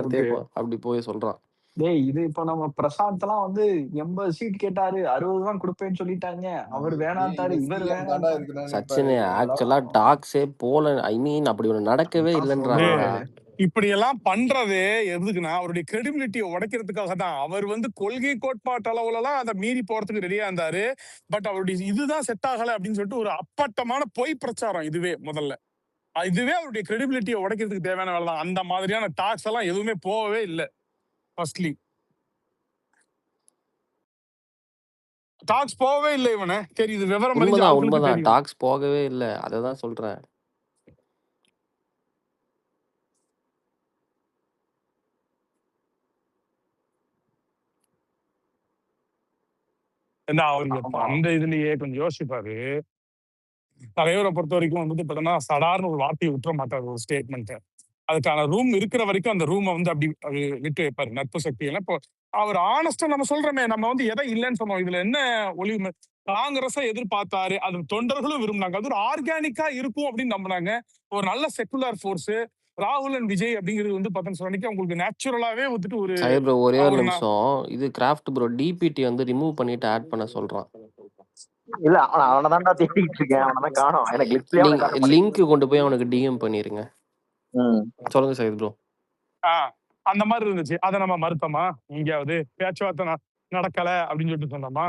வார்த்தையே அப்படி போய் சொல்றான். டேய் இது இப்ப நம்ம பிரசாந்த் எல்லாம் வந்து 80 சீட் கேட்டாரு, 60 தான் கொடுப்பேன்னு சொல்லிட்டாங்க. அவர் வேணான்ட்டாரு, இவர் வேணான்ட்டாரு. சச்சின் ஆக்சுவலா டாக்ஸே போல, ஐ மீன் அப்படி ஒண்ணு நடக்கவே இல்லைன்றாங்கடா. இப்படி எல்லாம் பண்றது எதுக்குன்னா அவருடைய கிரெடிபிலிட்டியை உடைக்கிறதுக்காக தான். அவர் வந்து கொள்கை கோட்பாட்டு அளவுல எல்லாம் அதை மீறி போறதுக்கு ரெடியா இருந்தாரு. பட் அவருடைய இதுதான் செட் ஆகல அப்படின்னு சொல்லிட்டு ஒரு அப்பட்டமான பொய் பிரச்சாரம் இதுவே முதல்ல. இதுவே அவருடைய கிரெடிபிலிட்டியை உடைக்கிறதுக்கு தேவையான வேலை தான். அந்த மாதிரியான டாக்ஸ் எல்லாம் எதுவுமே போகவே இல்லை. ஃபர்ஸ்ட்லி டாக்ஸ் போகவே இல்லை. இவனை தெரியுது, விவரம் உண்மைதான், டாக்ஸ் போகவே இல்லை. அததான் சொல்றேன். அவருக்கு அந்த இதுலயே கொஞ்சம் யோசிப்பாரு. தலைவரை பொறுத்த வரைக்கும் வந்துட்டு பார்த்தோம்னா சடார்னு ஒரு வார்த்தையை விட்டுற மாட்டாரு. ஒரு ஸ்டேட்மெண்ட் அதுக்கான ரூம் இருக்கிற வரைக்கும் அந்த ரூமை வந்து அப்படி விட்டு வைப்பாரு. நட்பு சக்தி எல்லாம் இப்போ அவர் ஆனஸ்டா நம்ம சொல்றோமே, நம்ம வந்து எதை இல்லைன்னு சொன்னோம். இதுல என்ன ஒளிவு காங்கிரஸை எதிர்பார்த்தாரு, அது தொண்டர்களும் விரும்பினாங்க. அது ஒரு ஆர்கானிக்கா இருக்கும் அப்படின்னு நம்பினாங்க. ஒரு நல்ல செக்குலர் ஃபோர்ஸ் ராகுல் அண்ட் விஜய் அப்படிங்கிறது வந்து பார்த்தோன்னு உங்களுக்கு நேச்சுரலாவே வந்துட்டு ஒரு ஒரே ஒரு நிமிஷம். இது கிராஃப்ட் ப்ரோ டிபிடி வந்து ரிமூவ் பண்ணிட்டு ஆட் பண்ண சொல்றான். இல்ல அவனதான்டா தேடிட்டு இருக்கேன், அவனதான் காணோம். எனக்கு லிங்க் கொண்டு போய் அவனுக்கு டிஎம் பண்ணிருங்க. சொல்லுங்க சையத் ப்ரோ. அந்த மாதிரி இருந்துச்சு. அதை நம்ம மறுத்தோமா? எங்கேயாவது பேச்சுவார்த்தை நடக்கல அப்படின்னு சொல்லிட்டு சொன்னோமா?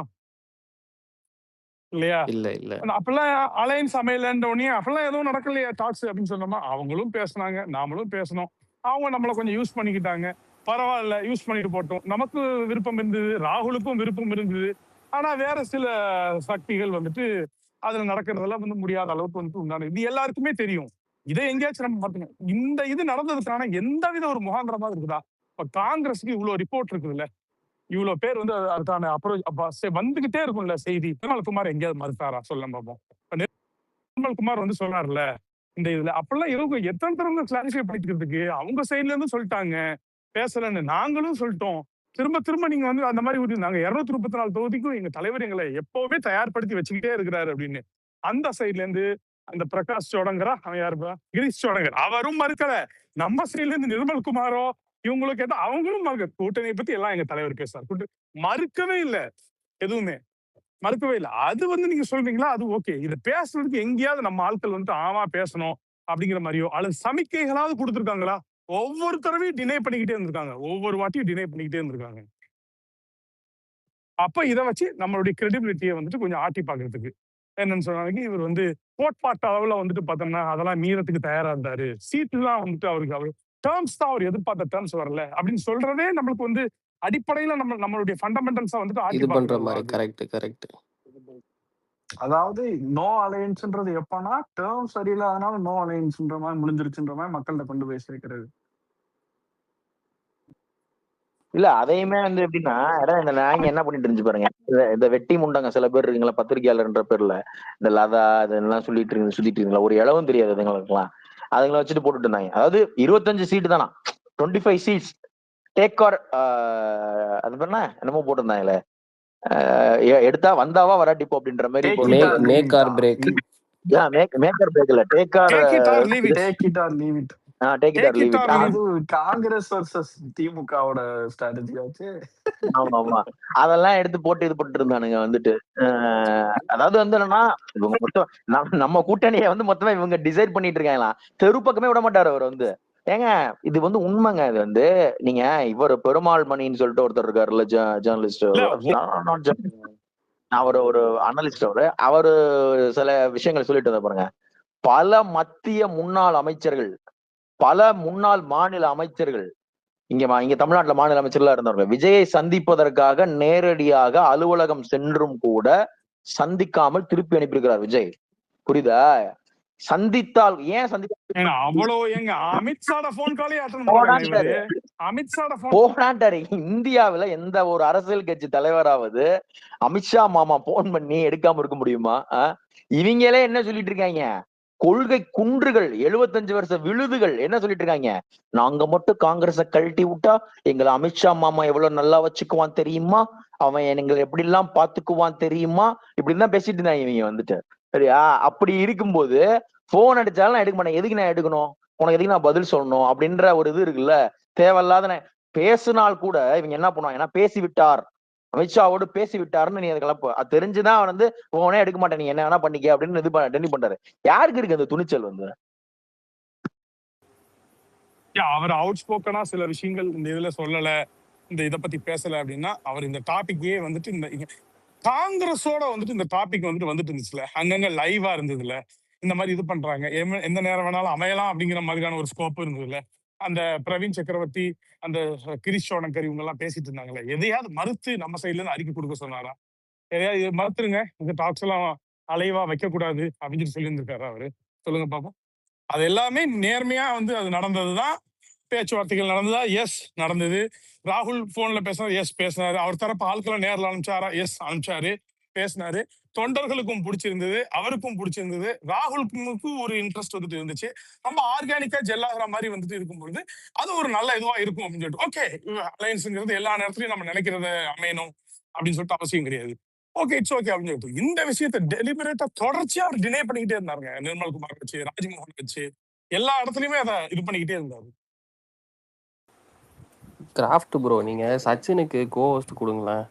இல்லையா? இல்ல இல்ல அப்பெல்லாம் அலையன்ஸ் அமையலன்ற உடனே அப்பெல்லாம் எதுவும் நடக்கலையா டாக்ஸ் அப்படின்னு சொன்னோமா? அவங்களும் பேசினாங்க, நாமளும் பேசணும். அவங்க நம்மளை கொஞ்சம் யூஸ் பண்ணிக்கிட்டாங்க. பரவாயில்ல, யூஸ் பண்ணிட்டு போட்டோம். நமக்கு விருப்பம் இருந்தது, ராகுலுக்கும் விருப்பம் இருந்தது. ஆனா வேற சில சக்திகள் வந்துட்டு அதுல நடக்கிறதெல்லாம் வந்து முடியாத அளவுக்கு வந்துட்டு உண்டான இது எல்லாருக்குமே தெரியும். இதை எங்கேயாச்சும் நம்ம பார்த்துங்க. இந்த இது நடந்ததுக்கான எந்த வித ஒரு முகாந்திரமா இருக்குதா? இப்ப காங்கிரஸுக்கு இவ்வளவு ரிப்போர்ட் இருக்குதுல்ல, இவ்வளவு பேர் வந்து அதுக்கான அப்ரோச் வந்துகிட்டே இருக்கும்ல செய்தி. நிர்மல்குமார் எங்கேயாவது மறுத்தாரா? சொல்ல பார்ப்போம். நிர்மல்குமார் வந்து சொன்னார்ல இந்த இதுல, அப்பெல்லாம் இவங்க எத்தனை தடவை கிளாரிஃபை பண்ணிக்கிறதுக்கு அவங்க சைட்ல இருந்து சொல்லிட்டாங்க பேசலன்னு. நாங்களும் சொல்லிட்டோம். திரும்ப திரும்ப நீங்க வந்து அந்த மாதிரி நாங்க 234 தொகுதிக்கும் எங்க தலைவர் எங்களை எப்பவுமே தயார்படுத்தி வச்சுக்கிட்டே இருக்கிறாரு அப்படின்னு. அந்த சைட்ல இருந்து அந்த பிரகாஷ் சோடங்கரா, அவன் யாருப்பா, கிரீஷ் சோடங்கர், அவரும் மறுக்கல. நம்ம சைட்ல இருந்து நிர்மல்குமாரோ இவங்களும் கேட்டா அவங்களும் மறுக்க. கூட்டணியை பத்தி எல்லாம் எங்க தலைவர் பேசுறாரு, மறுக்கவே இல்லை. எதுவுமே மறுக்கவே இல்லை. அது வந்து நீங்க சொல்றீங்களா, அது ஓகே. இதை பேசுறதுக்கு எங்கேயாவது நம்ம ஆட்கள் வந்து ஆமா பேசணும் அப்படிங்கிற மாதிரியோ அல்லது சமிக்கைகளாவது கொடுத்துருக்காங்களா? ஒவ்வொரு தடவையும் டினை பண்ணிக்கிட்டே இருந்திருக்காங்க. ஒவ்வொரு வாட்டியும் டினை பண்ணிக்கிட்டே இருந்திருக்காங்க. அப்ப இதை வச்சு நம்மளுடைய கிரெடிபிலிட்டியை வந்துட்டு கொஞ்சம் ஆட்டி பாக்குறதுக்கு என்னன்னு சொன்னாங்க, இவர் வந்து கோட்பாட்டு அளவுல வந்துட்டு பார்த்தோம்னா அதெல்லாம் மீறத்துக்கு தயாரா இருந்தாரு. சீட்டுலாம் வந்துட்டு அவருக்கு டேர்ம்ஸ் தான் அவர் எதிர்பார்த்த டேர்ம்ஸ் வரல அப்படின்னு சொல்றதே நம்மளுக்கு வந்து அடிப்படையில நம்மளுடைய ஃபண்டமெண்டல்ஸா வந்துட்டு இது பண்ற மாதிரி. Correct correct. அதாவது நோ அலையன்ஸ்ன்றது எப்பனா டேர்ம் சரியில்லாதனால நோ அலையன்ஸ்ன்ற மாதிரி முடிஞ்சிருச்சுன்ற மாதிரி மக்கள்கிட்ட கொண்டு போய் சேர்க்கிறது. இல்ல அதையுமே வந்து எப்படின்னா இந்த நாங்க என்ன பண்ணிட்டு இருந்துச்சு பாருங்க, இந்த வெட்டி முண்டங்க சில பேர் இருக்கீங்களா பத்திரிகையாளர்ன்ற பேர்ல இந்த லதா இதெல்லாம் சுத்திட்டு இருக்கீங்களா, ஒரு இளவும் தெரியாது அதுங்களுக்குலாம். அதுங்களை வச்சுட்டு போட்டுட்டு இருந்தாங்க. அதாவது 25 சீட்டு தானா, 25 சீட்ஸ் டேக் ஆர் அது பண்ண என்னமோ போட்டிருந்தாங்களே, எடுத்தா வந்தாவா வராட்டிப்போ அப்படின்ற மாதிரி. Make or break. Make or break இல்ல, take or leave it. Congress versus திமுகவோட ஸ்ட்ராட்டஜி ஆச்சு. ஆமா ஆமா, அதெல்லாம் எடுத்து போட்டு இது போட்டு இருந்தானுங்க வந்துட்டு. அதாவது வந்து என்னன்னா இவங்க மொத்தம் நம்ம கூட்டணியை வந்து மொத்தமா இவங்க டிசைட் பண்ணிட்டு இருக்காங்களாம். தெரு பக்கமே விட மாட்டாரு அவர் வந்து. ஏங்க இது வந்து உண்மைங்க. இது வந்து நீங்க இவர் பெருமாள் மணின்னு சொல்லிட்டு ஒருத்தர் இருக்காருல்ல, ஜேர்னலிஸ்ட், அவர் ஒரு அனலிஸ்ட். அவரு சில விஷயங்கள் சொல்லிட்டு வந்த பாருங்க. பல மத்திய முன்னாள் அமைச்சர்கள், பல முன்னாள் மாநில அமைச்சர்கள், இங்க தமிழ்நாட்டுல மாநில அமைச்சர்களா இருந்தவர்கள் விஜயை சந்திப்பதற்காக நேரடியாக அலுவலகம் சென்றும் கூட சந்திக்காமல் திருப்பி அனுப்பியிருக்கிறார் விஜய். புரியுதா? சந்தித்தால் ஏன் போனாட்டாரு. இந்தியாவில எந்த ஒரு அரசியல் கட்சி தலைவராவது அமித்ஷா மாமா போன் பண்ணி எடுக்காம இருக்க முடியுமா? இவங்களே என்ன சொல்லிட்டு இருக்காங்க, கொள்கை குன்றுகள் 75 வருஷ விழுதுகள் என்ன சொல்லிட்டு இருக்காங்க, நாங்க மட்டும் காங்கிரஸை கழட்டி விட்டா எங்களை அமித்ஷா மாமா எவ்வளவு நல்லா வச்சுக்குவான் தெரியுமா, அவன் எங்களை எப்படி எல்லாம் பாத்துக்குவான் தெரியுமா, இப்படிதான் பேசிட்டு இருந்தாங்க இவங்க வந்துட்டு. சரியா? அப்படி இருக்கும்போது போன் அடிச்சாலும் நான் எடுக்க மாட்டேன். எதுக்கு நான் எடுக்கணும், உனக்கு எதுக்கு நான் பதில் சொல்லணும் அப்படின்ற ஒரு இது இருக்குல்ல. தேவையில்லாத பேசினால் கூட இவங்க என்ன பண்ணுவாங்கன்னா பேசி விட்டார், அமித்ஷாவோடு பேசி விட்டாருன்னு நீ அதை கலப்பு. அது தெரிஞ்சுதான் அவன் வந்து போனே எடுக்க மாட்டேன், நீ என்ன வேணா பண்ணிக்க அப்படின்னு இது டெல்லி பண்றாரு. யாருக்கு இருக்கு அந்த துணிச்சல் வந்து? அவர் அவுட் ஸ்போக்கனா சில விஷயங்கள் இந்த இதுல சொல்லல, இந்த இதை பத்தி பேசல அப்படின்னா அவர் இந்த டாபிக்கே வந்துட்டு இந்த காங்கிரஸோட வந்துட்டு இந்த டாபிக் வந்துட்டு இருந்துச்சுல, அங்கங்க லைவா இருந்ததுல, இந்த மாதிரி இது பண்றாங்க, எந்த நேரம் வேணாலும் அமையலாம் அப்படிங்கிற மாதிரியான ஒரு ஸ்கோப் இருந்ததுல. அந்த பிரவீன் சக்கரவர்த்தி, அந்த கிரீஷ் சோனங்கர் இவங்க எல்லாம் பேசிட்டு இருந்தாங்களே, எதையாவது மறுத்து நம்ம சைட்ல இருந்து அறிக்கை கொடுக்க சொன்னாரா? எதையாவது மறுத்துருங்க, இந்த டாக்ஸ் எல்லாம் அலைவா வைக்க கூடாது அப்படின்னு சொல்லி இருந்திருக்காரு அவரு? சொல்லுங்க பாப்போம். அது எல்லாமே நேர்மையா அது நடந்ததுதான். பேச்சுவார்த்தைகள் நடந்ததா? எஸ் நடந்தது. ராகுல் போன்ல பேசினாரு, எஸ் பேசினாரு. அவர் தரப்பு ஆட்களை நேரில் அனுப்பிச்சாரா? எஸ் அனுப்பிச்சாரு, பேசினாரு. தொண்டர்களுக்கும் பிடிச்சிருந்தது, அவருக்கும் பிடிச்சிருந்தது. ராகுலுக்கும் ஒரு இன்ட்ரெஸ்ட் இருந்துச்சு. ரொம்ப ஆர்கானிக்கா ஜெல்லாகிற மாதிரி இருக்கும்பொழுது அது ஒரு நல்ல இதுவா இருக்கும் அப்படின்னு சொல்லிட்டு, ஓகே அலையன்ஸ்ங்கிறது எல்லா நேரத்திலையும் நம்ம நினைக்கிறத அமையணும் அப்படின்னு சொல்லிட்டு அவசியம் கிடையாது. ஓகே இட்ஸ் ஓகே அப்படின்னு சொல்லிட்டு இந்த விஷயத்தை டெலிபரேட்டா தொடர்ச்சியா அவர் டினை பண்ணிக்கிட்டே இருந்தாருங்க. நிர்மல்குமார் வச்சு, ராஜ்மோகன் வச்சு, எல்லா இடத்துலயுமே அதை இது பண்ணிக்கிட்டே இருந்தாரு. கிராஃப்ட் ப்ரோ, நீங்க சச்சினுக்கு கோஹோஸ்ட் கொடுங்களேன்.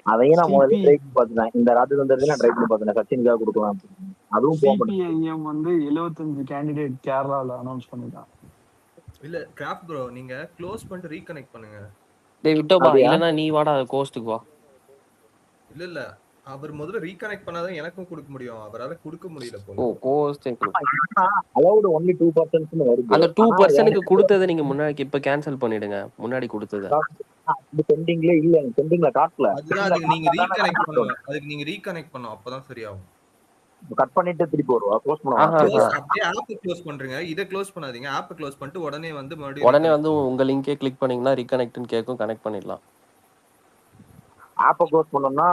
அதையும் நான் முதல்ல ட்ரை பண்ணி பார்த்துட்டேன். இந்த ராஜதந்திரத்தை நான் ட்ரை பண்ணி பார்த்துட்டேன், சச்சினுக்காக கொடுக்கலாம். அதுவும் சிபிஐஎம் 75 கேண்டிடேட் கேரளால அனௌன்ஸ் பண்ணிட்டான். இல்ல கிராஃப்ட் ப்ரோ, நீங்க க்ளோஸ் பண்ணிட்டு ரீகனெக்ட் பண்ணுங்க. டேய் விட்டோபா, இல்லனா நீ வாடா கோஸ்ட்டுக்கு வா. இல்ல அவர் முதல்ல ரீகனெக்ட் பண்ணாதான் எனக்கும் கொடுக்க முடியும், அவரால கொடுக்க முடியல போல. ஓ கோஸ்ட் அலௌட் only 2% னு வருது. அந்த 2%க்கு கொடுத்ததை நீங்க முன்னாடி இப்ப கேன்சல் பண்ணிடுங்க. முன்னாடி கொடுத்ததை அது பெண்டிங்ல இல்ல, பெண்டிங்ல காட்டல. அதுக்கு நீங்க ரீகனெக்ட் பண்ணணும், அதுக்கு நீங்க ரீகனெக்ட் பண்ணனும், அப்பதான் சரியாகும். கட் பண்ணிட்டு திருப்பி வருவா, க்ளோஸ் பண்ணுவா. அப்படியே ஆப் க்ளோஸ் பண்றீங்க, இத க்ளோஸ் பண்ணாதீங்க. ஆப் க்ளோஸ் பண்ணிட்டு உடனே மறுபடியும் உங்க லிங்கே கிளிக் பண்ணீங்கன்னா ரீகனெக்ட்னு கேக்கும், கனெக்ட் பண்ணிடலாம். ஆப் க்ளோஸ் பண்ணனும்னா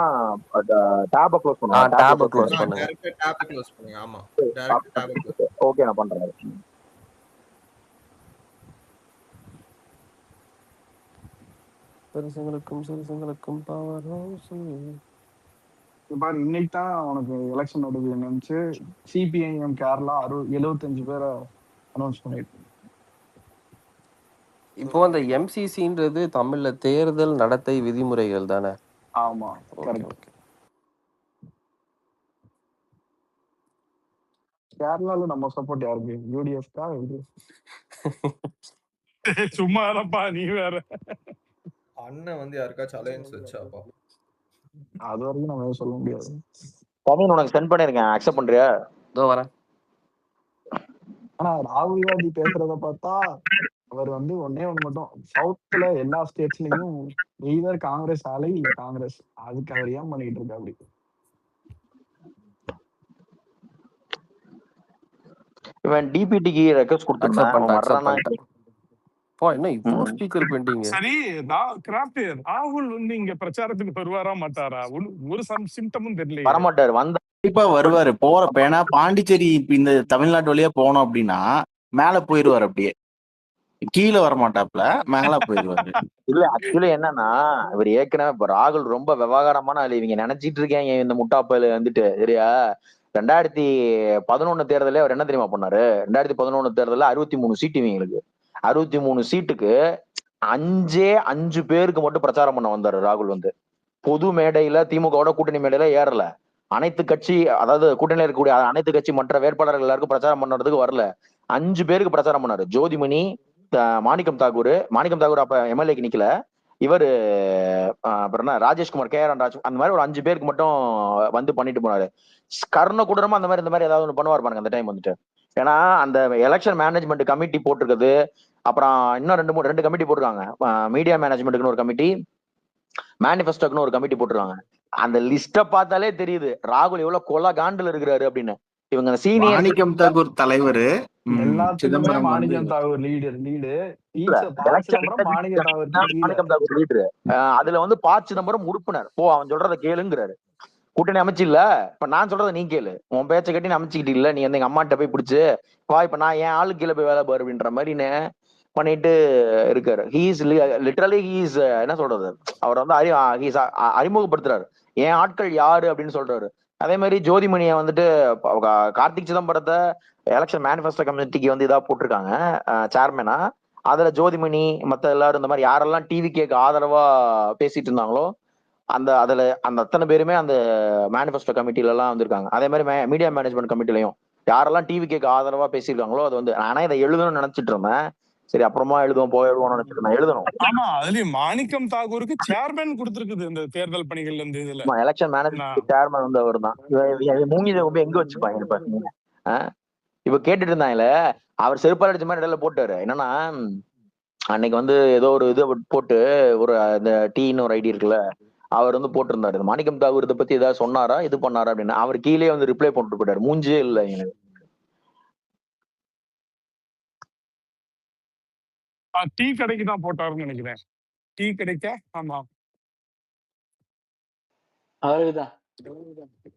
டாப் க்ளோஸ் பண்ணுங்க. டாப் க்ளோஸ் பண்ணுங்க. டைரக்டா டாப் க்ளோஸ் பண்ணுங்க. ஆமா டைரக்ட் டாப் க்ளோஸ். ஓகே நான் பண்றேன். சிறுசங்களுக்கும் பவர் ஹவுஸ். பாரு இன்னைக்கு தான் உனக்கு எலெக்ஷன் நடக்குது நினைச்சு சிபிஐஎம் கேரளா 75 பேரை அனௌன்ஸ் பண்ணிட்டு. இப்போ அந்த எம்சிசின்றது தமிழ்ல தேர்தல் நடத்தை விதிமுறைகள் தானே? ஆமா கரெக்ட். கேரளால நம்ம சப்போர்ட் யாருக்கு? யூடிஎஃப்கா? சும்மா இருப்பா நீ வேற. அண்ணன் யாருக்காச்சும் அலையன்ஸ் வச்சாப்பா? அது வரைக்கும் நம்ம சொல்ல முடியாது. கவின் உனக்கு சென்ட் பண்ணிருக்கேன், அக்செப்ட் பண்றியா? இதோ வரேன். ஆனா ராகுல் காந்தி பேசுறத பார்த்தா அவர் ஒன்னே ஒண்ணு மட்டும், சவுத்ல எல்லா ஸ்டேட்ஸ்லயும் எய்தர் காங்கிரஸ் ஆலை இல்ல காங்கிரஸ், அதுக்கு அவர் ஏன் பண்ணிட்டு இருக்கா அப்படி? இவன் டிபிடிக்கு ரெக்வெஸ்ட் கொடுத்திருக்கான். என்ன இப்போ ஸ்பீக்கர் பெண்டிங்? சரி கிராஃப்ட், ராகுல் இங்க பிரச்சாரத்துக்கு வருவாரா மாட்டாரா? ஒரு சிம்டமும் தெரியல. வரமாட்டாரு. கண்டிப்பா வருவாரு. போறப்ப ஏன்னா பாண்டிச்சேரி இந்த தமிழ்நாட்டு வழியா போனோம் அப்படின்னா மேல போயிருவாரு, அப்படியே கீழே வரமாட்டாப்ல, மேல போயிருவாரு. இல்ல ஆக்சுவலி என்னன்னா இவர் ஏற்கனவே இப்ப ராகுல் ரொம்ப விவகாரமான ஆளு. இவங்க நினைச்சிட்டு இருக்காங்க இந்த முட்டாப்பையில சரியா. 2011 தேர்தலே அவர் என்ன தெரியுமா பண்ணாரு? 2011 தேர்தல 63 சீட்டு இவங்களுக்கு. 63 சீட்டுக்கு 5 பேருக்கு மட்டும் பிரச்சாரம் பண்ண வந்தாரு ராகுல். பொது மேடையில திமுகவோட கூட்டணி மேடையில ஏறல. அனைத்து கட்சி, அதாவது கூட்டணியில இருக்கக்கூடிய அனைத்து கட்சி மற்ற வேட்பாளர்கள் எல்லாருக்கும் பிரச்சாரம் பண்றதுக்கு வரல. 5 பேருக்கு பிரச்சாரம் பண்ணாரு. ஜோதிமணி, மாணிக்கம் தாக்கூர் அப்ப எம்எல்ஏக்கு நிக்கல. இவரு அப்புறம் என்ன ராஜேஷ்குமார், KR ராஜ், அந்த மாதிரி ஒரு 5 பேருக்கு மட்டும் பண்ணிட்டு போனாரு. கருணை கூடமா அந்த மாதிரி இந்த மாதிரி ஏதாவது ஒண்ணு பண்ணுவார் பாருங்க அந்த டைம் ஏன்னா அந்த எலெக்ஷன் மேனேஜ்மெண்ட் கமிட்டி போட்டிருக்குது. அப்புறம் இன்னும் 2 கமிட்டி போட்டிருக்காங்க. மீடியா மேனேஜ்மெண்ட்டுக்குன்னு ஒரு கமிட்டி, மேனிஃபெஸ்டோக்குன்னு ஒரு கமிட்டி போட்டிருக்காங்க. அந்த லிஸ்ட பார்த்தாலே தெரியுது ராகுல் எவ்வளவு கொலை காண்டில் இருக்கிறாரு அப்படின்னு. இவங்க சீனியர் மாணிக்கம் தாக்கூர் தலைவர், எல்லாத்துக்குமே மாணிக்கம் தாக்கூர் லீடர். மாணிக்கம் தாக்கூர் லீடர். அதுல ப. சிதம்பரம் உறுப்பினர். அவன் சொல்றத கேளுங்கிறாரு. கூட்டணி அமைச்சு இல்ல, இப்ப நான் சொல்றத நீ கேளு. உன் பேச்ச கட்டி அமைச்சுக்கிட்டு இல்ல, நீ எங்க அம்மாட்ட போய் பிடிச்சு வா, இப்ப நான் என் ஆளு கீழே போய் வேலை பாரு அப்படின்ற மாதிரி பண்ணிட்டு இருக்காரு. லிட்டரலி என்ன சொல்றது, அவர் அறிமுகப்படுத்துறாரு. என் ஆட்கள் யாரு அப்படின்னு சொல்றாரு. அதே மாதிரி ஜோதிமணியை வந்துட்டு கார்த்திக் சிதம்பரத்தை எலெக்ஷன் மேனிஃபெஸ்டோ கமிட்டிக்கு வந்து இதா போட்டிருக்காங்க சேர்மேனா. அதுல ஜோதிமணி மத்த எல்லாரும் இந்த மாதிரி யாரெல்லாம் டிவி கேக்கு ஆதரவா பேசிட்டு இருந்தாங்களோ அதுல அந்த அத்தனை பேருமே அந்த மேனிஃபெஸ்டோ கமிட்டில எல்லாம் வந்திருக்காங்க. அதே மாதிரி மீடியா மேனேஜ்மெண்ட் கமிட்டிலையும் யாரெல்லாம் டிவி கேக்கு ஆதரவா பேசியிருக்காங்களோ அது வந்து நானே இதை எழுதணும்னு நினைச்சிட்டு இருந்தேன். சரி அப்புறமா போயிடுவோம்னு நினைச்சிட்டு இருந்தேன். எழுதணும். ஆமா, அதுலயும் மாணிக்கம் தாகூருக்கு சேர்மேன் கொடுத்திருக்குது இந்த தேர்தல் பணிகள்ல இருந்து. இதுல எலெக்ஷன் மேனேஜ்மெண்ட் சேர்மேன் வந்து அவர் தான். மூங்கில எங்க வச்சுப்பாங்க இப்ப இப்ப கேட்டுட்டு இருந்தாங்கல்ல, அவர் செருப்பால் அடிச்ச மாதிரி இடையில போட்டாரு. என்னன்னா அன்னைக்கு வந்து ஏதோ ஒரு இது போட்டு ஒரு இந்த டீன்னு ஒரு ஐடி இருக்குல்ல, அவர் வந்து போட்டிருந்தாரு மாணிக்கம் தாகூர் இதை பத்தி ஏதாவது சொன்னாரா இது பண்ணாரா அப்படின்னு. அவர் கீழே வந்து ரிப்ளை போட்டு போயிட்டாரு, மூஞ்சே இல்லை எனக்கு. டீ கடைக்கு தான் போட்டாருன்னு நினைக்கிறேன். டீ கடைக்க ஆமா அவருக்குதான்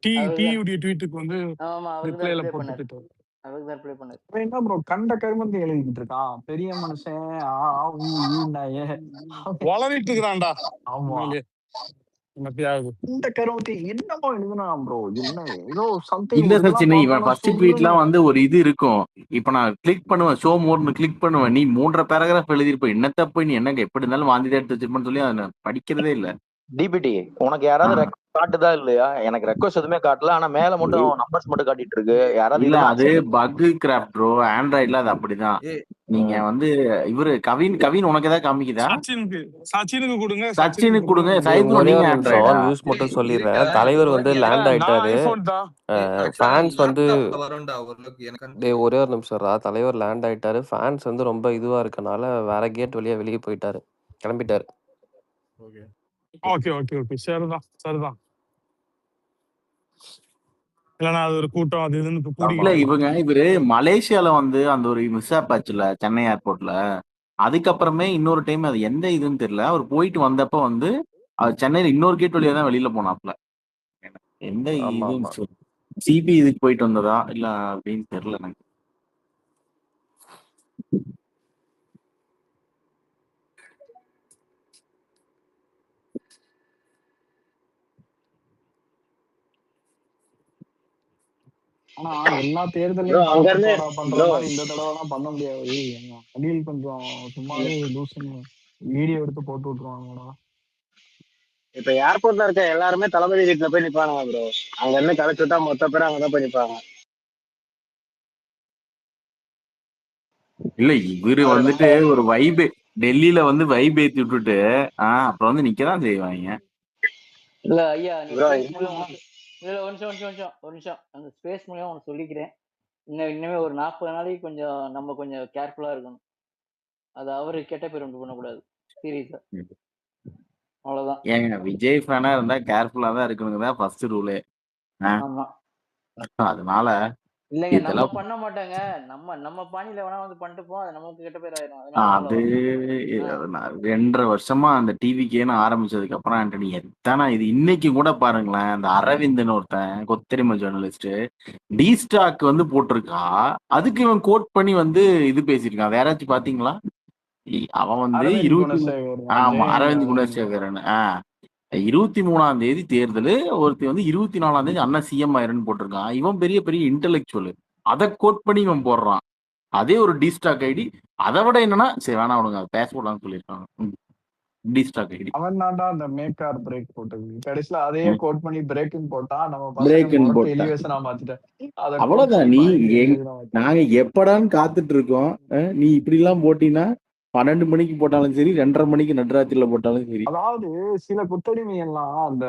டீயுடைய ட்வீட்டுக்கு வந்து ஆமா அவருக்கு தான் ரிப்ளைல ரிப்ளை பண்ணாரு. போட்டுட்டு அவருக்கு தான் ரிப்ளை பண்ணாரு. அவன் என்ன ப்ரோ கண்ட கருமந்து எழுதிக்கிட்டு இருக்கான் பெரிய மனுஷன். வளரிட்டு இருக்கிறான்டா. ஆமா உண்மையிலேயே என்னத்தையாவது இந்த கருமத்தை என்னமோ எழுதுனா ப்ரோ, என்ன ஏதோ இல்ல சம்திங் சச்சின், இவன் ஃபர்ஸ்ட் ட்வீட்லாம் வந்து ஒரு இது இருக்கும். இப்ப நான் கிளிக் பண்ணுவேன், ஷோ மோர்னு கிளிக் பண்ணுவேன், நீ 3.5 பேராகிராஃப் எழுதிருப்ப, என்னத்த போய் நீ என்ன எப்படி இருந்தாலும் வாந்தி தான் எடுத்து வச்சிருப்பேன்னு சொல்லி அதை நான் படிக்கிறதே இல்ல. டிபிடி உனக்கு யாராவது ரெக்வஸ்ட் காட்டுதா இல்லையா? எனக்கு ரெக்வஸ்ட் எதுவுமே காட்டல, ஆனா மேல மட்டும் நம்பர்ஸ் மட்டும் காட்டிட்டு இருக்கு. யாராவது இல்ல அது பக் கிராஃப்ட் ப்ரோ, ஆண்ட்ராய்ட்ல அது அப்படிதான். நீங்க வந்து இவரு கவின் உனக்கு ஏதாவது காமிக்குதா? சச்சினுக்கு கொடுங்க, சச்சினுக்கு கொடுங்க. சைத்ரோ ஒரே நீங்க ஒரு ஆண்ட்ராய்டா? நிமிஷம் நியூஸ் மட்டும் சொல்லிடுறேன். தலைவர் வந்து லேண்ட் ஆயிட்டாரு. ஃபேன்ஸ் வந்து ஒரே ஒரு நிமிஷம்ரா, தலைவர் லேண்ட் ஆயிட்டாரு. ஃபேன்ஸ் வந்து ரொம்ப இதுவா இருக்கனால வேற கேட் வழியா வெளியே போயிட்டாரு, கிளம்பிட்டாரு. ஓகே ஓகே ஓகே சரிதான் சரிதான். இல்லைன்னா அது ஒரு கூட்டம் அது இதுன்னு இல்ல இவரு மலேசியால வந்து அந்த ஒரு மிஸ்ஆப் ஆச்சுல சென்னை ஏர்போர்ட்ல, அதுக்கப்புறமே இன்னொரு டைம் அது எந்த இதுன்னு தெரியல, அவர் போயிட்டு வந்தப்ப வந்து சென்னையில இன்னொரு கேட் வழியா தான் வெளியில போனாப்ல. எந்த இது சிபி இதுக்கு போயிட்டு வந்ததா இல்ல அப்படின்னு தெரியல எனக்கு. ஆனா எல்லா தேர்தலையும் பண்ற மாதிரி இந்த தடவை எல்லாம் பண்ண முடியாது. அணில் கொஞ்சம் சும்மாவே லூசுன்னு வீடியோ எடுத்து போட்டு விட்டுருவாங்கடா. இப்ப ஏர்போர்ட்ல இருக்க எல்லாருமே தளபதி வீட்டுல போய் நிப்பானுங்க ப்ரோ. அங்க இருந்து கலைச்சு விட்டா மொத்த பேரும் அங்கதான் போய் நிப்பாங்க. இல்ல இவரு வந்துட்டு ஒரு வைபே டெல்லியில வந்து வைப் ஏத்தி விட்டுட்டு அப்புறம் வந்து நிக்கதான் செய்வாங்க. இல்ல ஐயா, இல்ல ஒரு நிமிஷம் அந்த ஸ்பேஸ் மூலியம் உனக்கு சொல்லிக்கிறேன். இன்னுமே ஒரு 40 நாளைக்கு கொஞ்சம் நம்ம கொஞ்சம் கேர்ஃபுல்லா இருக்கணும். அது அவரு கெட்ட பேர் உண்டு பண்ணக்கூடாது. சீரியஸா அவ்வளவுதான். ஏங்க விஜய் ஃபேனா இருந்தா கேர்ஃபுல்லா தான் இருக்கணுங்கதான் ஃபர்ஸ்ட் ரூலே. ஆமா அதனால இல்லங்க, நம்ம பண்ண மாட்டாங்க. நம்ம பாணியில வேணா வந்து பண்ணிட்டு போவோம், அது நமக்கு கெட்ட பேர் ஆயிரும். அது 2.5 வருஷமா அந்த டிவிக்கேன்னு ஆரம்பிச்சதுக்கு அப்புறம் ஆண்டனி எத்தனை இது இன்னைக்கு கூட பாருங்களேன், அந்த அரவிந்தன் ஒருத்தன் கொத்தரிமை ஜேர்னலிஸ்ட் டி ஸ்டாக் வந்து போட்டிருக்கா, அதுக்கு இவன் கோட் பண்ணி வந்து இது பேசியிருக்கான். அதை யாராச்சும் பாத்தீங்களா? அவன் வந்து அரவிந்த் குணசேகரன் 23ஆம் தேதி தேர்தல், ஒருத்தி வந்து 24ஆம் தேதி அண்ணா சிஎம் ஆயிருன்னு போட்டிருக்கான். இவன் பெரிய பெரிய இன்டெலெக்சுவல், அதை கோட் பண்ணி இவன் போடுறான். அதே ஒரு டி ஸ்டாக் ஐடி. அதை விட என்னன்னா சரி வேணா அவனுங்க பேச போடலாம்னு சொல்லியிருக்காங்க. டி ஸ்டாக் ஐடி அவன் தான்டா அந்த மேக் ஆர் பிரேக் போட்டது. கடைசியில அதையே கோட் பண்ணி பிரேக்னு போட்டா நம்ம எலிவேஷனா மாத்திட்டேன். அவ்வளவுதான். நீ நாங்க எப்படான்னு காத்துட்டு இருக்கோம். நீ இப்படி எல்லாம் போட்டீங்கன்னா 12 மணிக்கு போட்டாலும் சரி, 2:30 மணிக்கு நடுராத்திரில போட்டாலும் சரி. அதாவது சில குத்தடிமை எல்லாம் அந்த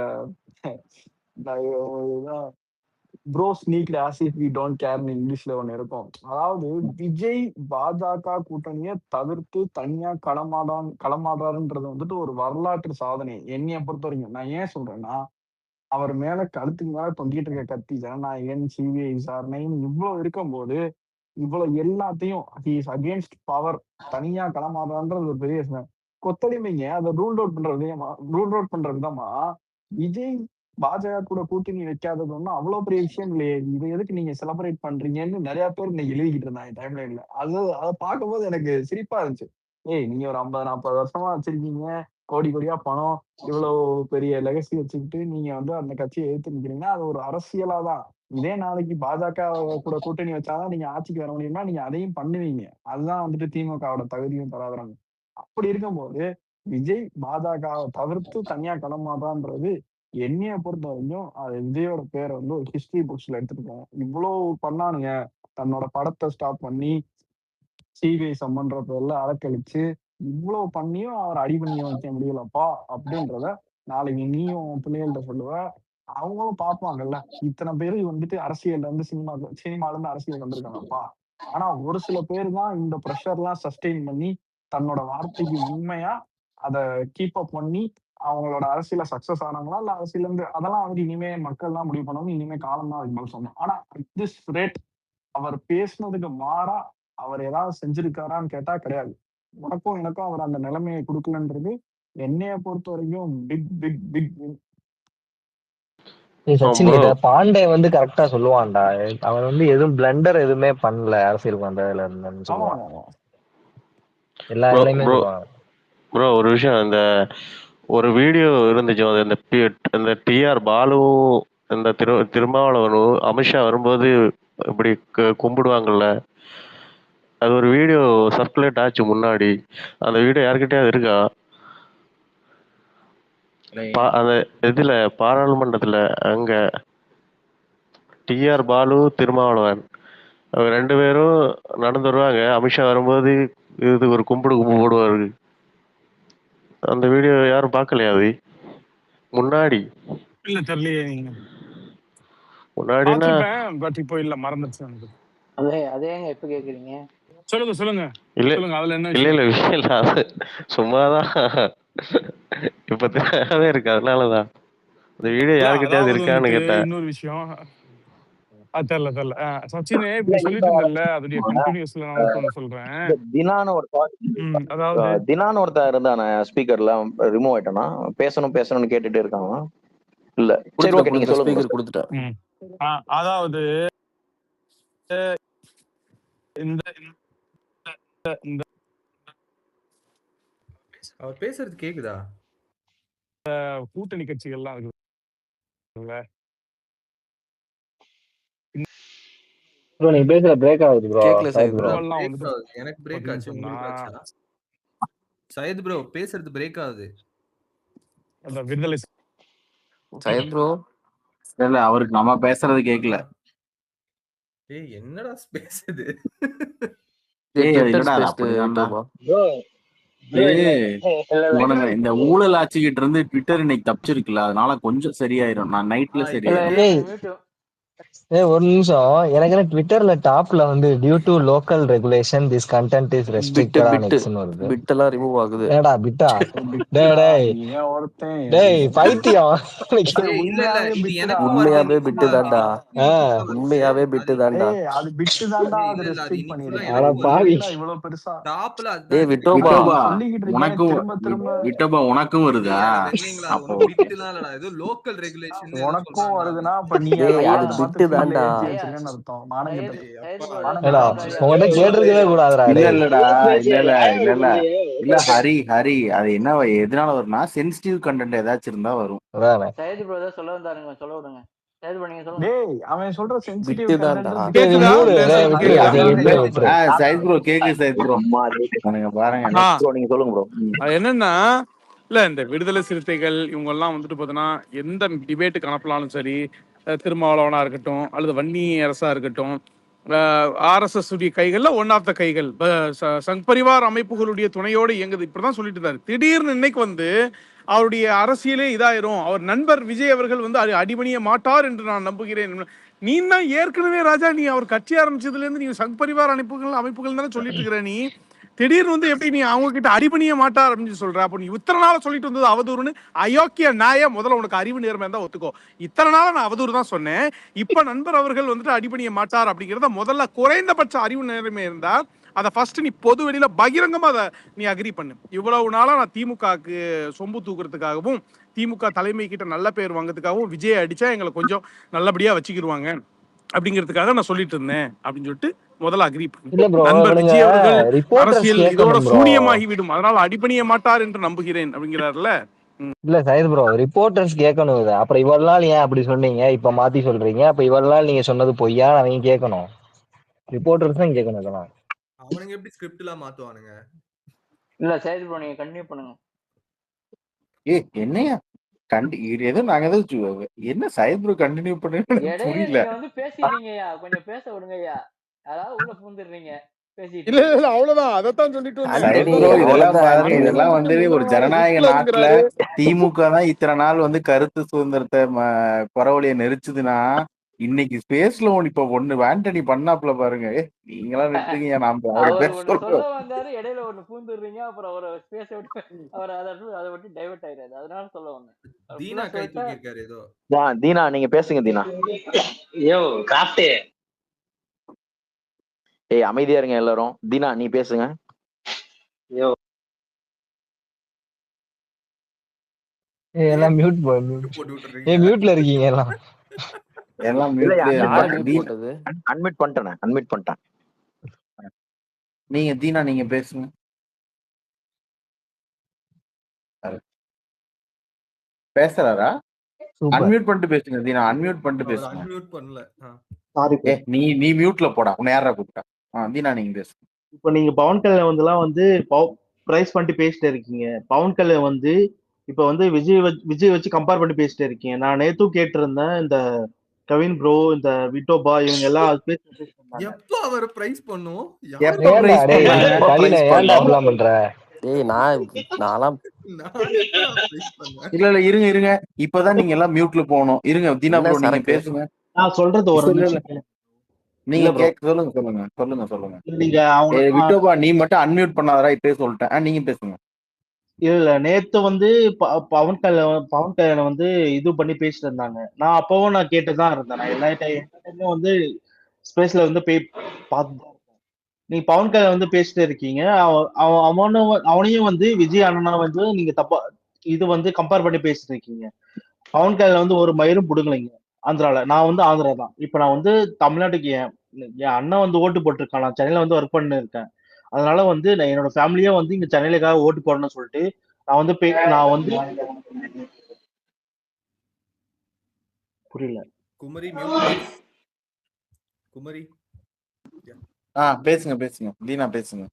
bro sneaked as if we don't கேர்னு இங்கிலீஷ்ல ஒண்ணு இருக்கும். அதாவது விஜய் பாஜக கூட்டணியை தவிர்த்து தனியா களமாடுறாருன்றது வந்துட்டு ஒரு வரலாற்று சாதனை என்னைய பொறுத்த வரைக்கும். நான் ஏன் சொல்றேன்னா, அவர் மேல கழுத்துக்கு மேல தொங்கிட்டு இருக்க கத்தி ஜனநாயகன், சிபிஐ விசாரணைன்னு இவ்வளவு இருக்கும்போது இவ்வளவு எல்லாத்தையும் அகேன்ஸ்ட் பவர் தனியா களமாடுறான்றது ஒரு பெரிய கொத்தடிமைங்க. அதை ரூல் அவுட் பண்ற விதமா விஜய் பாஜக கூட கூட்டணி வைக்காதது ஒன்றும் அவ்வளவு பெரிய விஷயம் இல்லையே, இதை எதுக்கு நீங்க செலிப்ரேட் பண்றீங்கன்னு நிறைய பேர் இன்னைக்கு எழுதிக்கிட்டு இருந்தாங்க டைம்லைன்ல. அதை பார்க்கும்போது எனக்கு சிரிப்பா இருந்துச்சு. ஏய் நீங்க ஒரு 50-40 வருஷமா வச்சிருக்கீங்க, கோடி கோடியா பணம், இவ்வளவு பெரிய லெகசி வச்சுக்கிட்டு நீங்க வந்து அந்த கட்சியை எதிர்த்து நிக்கிறீங்கன்னா அது ஒரு அரசியலா தான். இதே நாளைக்கு பாஜக கூட கூட்டணி வச்சாதான் நீங்க ஆட்சிக்கு வர முடியுமா, நீங்க அதையும் பண்ணுவீங்க. அதுதான் வந்துட்டு திமுகவோட தகுதியும் தராதரங்க. அப்படி இருக்கும்போது விஜய் பாஜகவை தவிர்த்து தனியா களமாதான்றது என்னைய பொறுத்த வரைக்கும் அது விஜயோட பேரை வந்து ஒரு ஹிஸ்டரி புக்ஸ்ல எடுத்துட்டு போவோம். இவ்வளவு பண்ணானுங்க, தன்னோட படத்தை ஸ்டாப் பண்ணி சிபிஐ சம்பன்ற பேர்ல அலக்கழிச்சு இவ்வளவு பண்ணியும் அவர் அடிபணிய வைக்க முடியலப்பா அப்படின்றத நாளைக்கு நீயும் பிள்ளைகள்கிட்ட சொல்லுவ. அவங்களும் பார்ப்பாங்கல்ல, இத்தனை பேர் வந்துட்டு அரசியல்ல இருந்து சினிமால இருந்து அரசியல் வந்திருக்காங்கப்பா. ஆனா ஒரு சில பேர் தான் இந்த ப்ரெஷர் எல்லாம் சஸ்டெயின் பண்ணி தன்னோட வார்த்தைக்கு உண்மையா அதை கீப் அப் பண்ணி அவங்களோட அரசியல சக்சஸ் ஆனாங்களா இல்ல அரசியல இருந்து அதெல்லாம் வந்து இனிமே மக்கள் தான் முடிவு பண்ணணும். இனிமே காலம் தான் அதுக்கு மேல சொன்னோம். ஆனா திஸ் ரேட் அவர் பேசுனதுக்கு மாறா அவர் ஏதாவது செஞ்சிருக்காரான்னு கேட்டா கிடையாது. உனக்கும் எனக்கும் அவர் அந்த நிலைமையை கொடுக்கலன்றது என்னைய பொறுத்த வரைக்கும் பிக் பிக் பிக் சச்சின் இத பாண்டே வந்து கரெக்டா சொல்லுவான்டா. அவன் வந்து எதுவும் பிளண்டர் எதுவுமே பண்ணல அரசியலுக்கு வந்ததுல இருந்துன்னு சொல்லுவான். எல்லா இதுலயுமே சொல்லுவாங்க. ப்ரோ ஒரு விஷயம், அந்த ஒரு வீடியோ இருந்துச்சு, அந்த டிஆர் பாலு இந்த திருமாவளவனும் அமித்ஷா வரும்போது இப்படி கும்பிடுவாங்கல்ல, அது ஒரு வீடியோ சர்க்குலேட் ஆச்சு முன்னாடி. அந்த வீடியோ யாருக்கிட்டயாவது இருக்கா? அந்த இதுல பாராளுமன்றத்துல அங்க டிஆர் பாலு திருமாவளவன் அவங்க 2 பேரும் நடந்து வருவாங்க. அமித்ஷா வரும்போது இது ஒரு கும்பிடு போடுவாரு. அந்த வீடியோ யாரும் பார்க்கலையா? அது முன்னாடி இல்ல தெரியலையே. நீங்க முன்னாடினா பட் இப்போ இல்ல, மறந்துச்சு எனக்கு. அதேங்க இப்ப கேக்குறீங்க? சொல்லுங்க இல்ல சொல்லுங்க. அதுல என்ன இல்ல விஷயம் இல்ல, அது சும்மாதான் இப்ப தேவை இருக்கு, அதனாலதான் இந்த வீடியோ யாருக்கிட்டயாவது இருக்கான்னு கேட்டேன். இன்னொரு விஷயம் தெரியல சச்சின் இப்படி சொல்லிட்டு இருந்தல, அதோடைய கண்டினியூஸ்ல நான் ஒன்று சொல்றேன். தினான்னு ஒருத்தன் இருந்தானே ஸ்பீக்கர்ல ரிமூவ் ஆயிட்டானா? பேசணும்னு கேட்டுட்டு இருக்காங்க. இல்ல சரி ஓகே, நீங்க சொல்லுங்க. ஸ்பீக்கர் கொடுத்துட்டேன். அதாவது இந்த அவர் பேசுறது கேக்குதா? கூட்டணி கட்சிகள்லாம் இருக்குல்ல, ப்ரோ நீ பேசுற பிரேக் ஆகுது ப்ரோ. எனக்கு பிரேக் ஆச்சு. உங்களுக்கு ஆச்சா? சையத் ப்ரோ பேசுறது பிரேக் ஆகுது. அந்த விடுதலை சையத் ப்ரோ இல்ல, அவருக்கு நம்ம பேசுறது கேட்கல. ஏய் என்னடா பேசுது? இல்லடா அப்படிதான்டா. இந்த ஊழல் ஆட்சிக்கிட்டு இருந்து ட்விட்டர் இன்னைக்கு தப்பிச்சிருக்குல்ல, அதனால கொஞ்சம் சரியாயிரும். நான் நைட்ல சரியாயிரும். ஒரு நிமிஷம், எனக்கு ட்விட்டர்ல டாப்ல வந்து due to local regulation this content is restricted on எக்ஸ்னு வருது. பிட் எல்லாம் ரிமூவ் ஆகுது. ஏடா பிட்டா? டேய் பைத்தியம். உண்மையாவே பிட்டு தான்டா. உண்மையாவே பிட்டு தான்டா. அது பிட்டு தான்டா. அது ரெஸ்ட்ரிக்ட் பண்ணிருக்காங்க. அட பாவி. இவ்வளவு பெருசா டாப்ல டேய் விட்டோபா சொல்லிக்கிட்டு இருக்கேன். விட்டோபா உனக்கும் வருதா? அப்போ பிட்டுலாம் இல்லடா, ஏதோ லோக்கல் ரெகுலேஷன். உனக்கும் வருதுனா அப்ப நீ அது பிட்டு தான்டா. அர்த்தம். மானங்கெட்ட உன்கிட்ட கேட்டிருக்கவே கூடாதுடா. இல்ல ஹரி அது என்ன எதனால வரும்னா சென்சிட்டிவ் கண்டென்ட் ஏதாச்சும் இருந்தா வரும். சையத் ப்ரோ ஏதோ சொல்ல வந்தாருங்க, சொல்ல விடுங்க. சையத் ப்ரோ நீங்க சொல்லுங்க. டேய் அவன் சொல்ற சென்சிட்டிவ் பிட்டு தான்டா. சையத் ப்ரோ கேக்குது. சையத் ப்ரோ பாருங்க, நீங்க சொல்லுங்க ப்ரோ. என்னன்னா இல்ல, இந்த விடுதலை சிறுத்தைகள் இவங்க எல்லாம் வந்துட்டு பார்த்தோன்னா எந்த டிபேட்டுக்கு அனுப்பலாலும் சரி, திருமாவளவனா இருக்கட்டும் அல்லது வன்னி அரசா இருக்கட்டும், ஆர்எஸ்எஸ் உடைய கைகள்ல ஒன் ஆஃப் த கைகள் சங் பரிவார் அமைப்புகளுடைய துணையோடு இயங்குது. இப்படிதான் சொல்லிட்டு இருந்தாரு. திடீர்னு இன்னைக்கு வந்து அவருடைய அரசியலே இதாயிரும், அவர் நண்பர் விஜய் அவர்கள் வந்து அடிபணிய மாட்டார் என்று நான் நம்புகிறேன். நீ தான் ஏற்கனவே ராஜா, நீ அவர் கட்சி ஆரம்பிச்சதுல இருந்து நீ சங் பரிவார் அமைப்புகள் தானே சொல்லிட்டு இருக்கிற. நீ திடீர்னு வந்து எப்படி நீ அவங்க கிட்ட அடிபணிய மாட்டார் அப்படின்னு சொல்ற? அப்ப நீ இத்தனை நாள சொல்லிட்டு வந்தது அவதூறுன்னு அயோக்கிய நாய. முதல்ல உனக்கு அறிவு நேர்மை இருந்தா ஒத்துக்கோ. இத்தனை நாள நான் அவதூறு தான் சொன்னேன். இப்ப நண்பர் அவர்கள் வந்துட்டு அடிபணிய மாட்டார் அப்படிங்கிறத முதல்ல குறைந்தபட்ச அறிவு நேர்மை இருந்தா அதை ஃபர்ஸ்ட் நீ பொது வெளியில பகிரங்கமா அதை நீ அக்ரி பண்ணு. இவ்வளவு நாளா நான் திமுகவுக்கு சொம்பு தூக்குறதுக்காகவும் திமுக தலைமை கிட்ட நல்ல பேர் வாங்கிறதுக்காகவும் விஜய் அடிச்சா எங்களை கொஞ்சம் நல்லபடியா வச்சுக்கிடுவாங்க அப்படிங்கிறதுக்காக நான் சொல்லிட்டு இருந்தேன் அப்படின்னு சொல்லிட்டு முதல்ல அக்ரி இல்ல பண்ணுங்க. ப்ரோ, நண்பர் இவனுங்க விஜய் அவர்கள் ரிப்போர்ட்டர்ஸ் அரசியல் இதோட கேட்கணும் ப்ரோ. சூனியமாகிவிடும், அதனால் அடிபணிய மாட்டார் என்று நம்புகிறேன் அப்படிங்கிறாருல. இல்ல சையத் ப்ரோ, ரிப்போர்ட்டர்ஸ் கேட்கணும் இதை. அப்புறம் இவ்வளவு நாள் ஏன் அப்படி சொன்னீங்க, இப்ப மாத்தி சொல்றீங்க? அப்ப இவ்வளவு நாள் நீங்க சொன்னது பொய்யா அவங்க கேட்கணும். ரிப்போர்ட்டர்ஸ் தான் கேட்கணும் இதெல்லாம். அவனுங்க எப்படி ஸ்கிரிப்ட் எல்லாம் மாத்துவானுங்க? இல்ல சையத் ப்ரோ நீங்க கண்டினியூ பண்ணுங்க. என்னையா ஏதோ நாங்க ஏதோ என்ன சையத் ப்ரோ கண்டினியூ பண்ணுன்னு இடையில புரியல. நீங்க வந்து பேசிடுறீங்கய்யா, கொஞ்சம் பேச விடுங்கய்யா. அதாவது உள்ள பூந்துடுறீங்க பேசிட்டு. இல்ல இல்ல அவ்வளவுதான், அதைத்தான் சொல்லிட்டு வந்தேன். சையத் ஆண்டனி ப்ரோ இதெல்லாம் அவ்வளவுதான் பாருங்க, ஆண்டனி. இதெல்லாம் வந்து ஒரு ஜனநாயக நாட்டுல இருக்கிறாரு. திமுக தான் இத்தனை நாள் வந்து கருத்து சுதந்திரத்தை குறவழிய நெரிச்சுதுன்னா, இன்னைக்கு ஸ்பேஸ்ல இப்ப ஒண்ணு ஆண்டனி பண்ணாப்ல பாருங்க. நீங்களாம் நிறுத்துங்க, நாம அவரை அவர் பேச ஒண்ணு சொல்றோம். சொல்ல வந்தாரு, இடையில ஒண்ணு பூந்துடுறீங்க, அப்புறம் அவரை பேச விட்டு அவர் அதை விட்டு டைவர்ட் ஆயிடாது. அதனால சொல்ல வந்தேன். தீனா கை தூக்கி இருக்காரு ஏதோ. தீனா நீங்க பேசுங்க தீனா. யோ கிராஃப்ட் ஏய் அமைதியா இருங்க எல்லாரும். தீனா நீ பேசுங்க. யோ எல்லாம் மியூட் போட்டு விட்டுறீங்க. மியூட்ல இருக்கீங்க எல்லாம். எல்லாம் இல்லையா, யாரு மியூட்ல மியூட் போட்டது? அன்மியூட் பண்ணிட்டேன். நீங்க தீனா நீங்க பேசுங்க. பேசுறாரா? சூப்பர். அன்மியூட் பண்ணிட்டு பேசுங்க தீனா, அன்மியூட் பண்ணிட்டு அவர் பேசுங்க. அன்மியூட் பண்ணல. சாரி நீ மியூட்ல போடா, உன்னை யாரா கூப்பிட்டா? தீனா நீங்க பேசுங்க. இப்போ நீங்க பவன் கல்யாண் வந்துலாம் வந்து பிரைஸ் பண்ணிட்டு பேசிட்டு இருக்கீங்க. பவன் கல்யாண் வந்து இப்ப வந்து விஜய் வச்சு கம்பேர் பண்ணி பேசிட்டு இருக்கீங்க. நான் நேத்தும் கேட்டிருந்தேன், இந்த கவின் ப்ரோ, இந்த விட்டோபா இவங்க எல்லாம் எப்ப அவர் பிரைஸ் பண்ணும்? எப்ப பிரைஸ் பண்ணாங்க? ஏன்டா அப்படிலாம் பண்ற? டேய் நான்லாம் இல்ல இருங்க, இப்பதான் நீங்க எல்லாம் மியூட்ல போகணும். இருங்க தீனா ப்ரோ நீங்க பேசுங்க. நான் சொல்றது ஒரு நிமிஷம். நீங்க சொல்லுங்க. நீங்க விட்டோபா நீ மட்டும் அன்மியூட் பண்ணாதடா, இப்பவே சொல்லிட்டேன். நீங்க பேசுங்க. இல்ல நேத்து வந்து பவன் கல்யாணம் வந்து இது பண்ணி பேசிட்டு இருந்தாங்க. நான் அப்பவும் நான் கேட்டுதான் இருந்தேன். நான் எல்லா டைமும் வந்து ஸ்பேஸ்ல வந்து பார்த்து நீ பவன் கல்யாணம் வந்து பேசிட்டு இருக்கீங்க. அவனையும் வந்து விஜய் அண்ணனா வந்து நீங்க தப்பா இது வந்து கம்பேர் பண்ணி பேசிட்டு இருக்கீங்க. பவன் கல்யாணம் வந்து ஒரு மயிரும் புடுங்கலைங்க ஆந்திரால. நான் வந்து ஆந்திரா தான். இப்ப நான் வந்து தமிழ்நாட்டுக்கு என் அண்ணன் வந்து ஓட்டு போட்டிருக்கான். நான் சென்னையில வந்து ஒர்க் பண்ணி இருக்கேன். அதனால வந்து நான் என்னோட ஃபேமிலியே வந்து இங்க சென்னையிலுக்காக ஓட்டு போடணும்னு சொல்லிட்டு நான் வந்து புரியல. குமரி பேசுங்க தீனா பேசுங்க.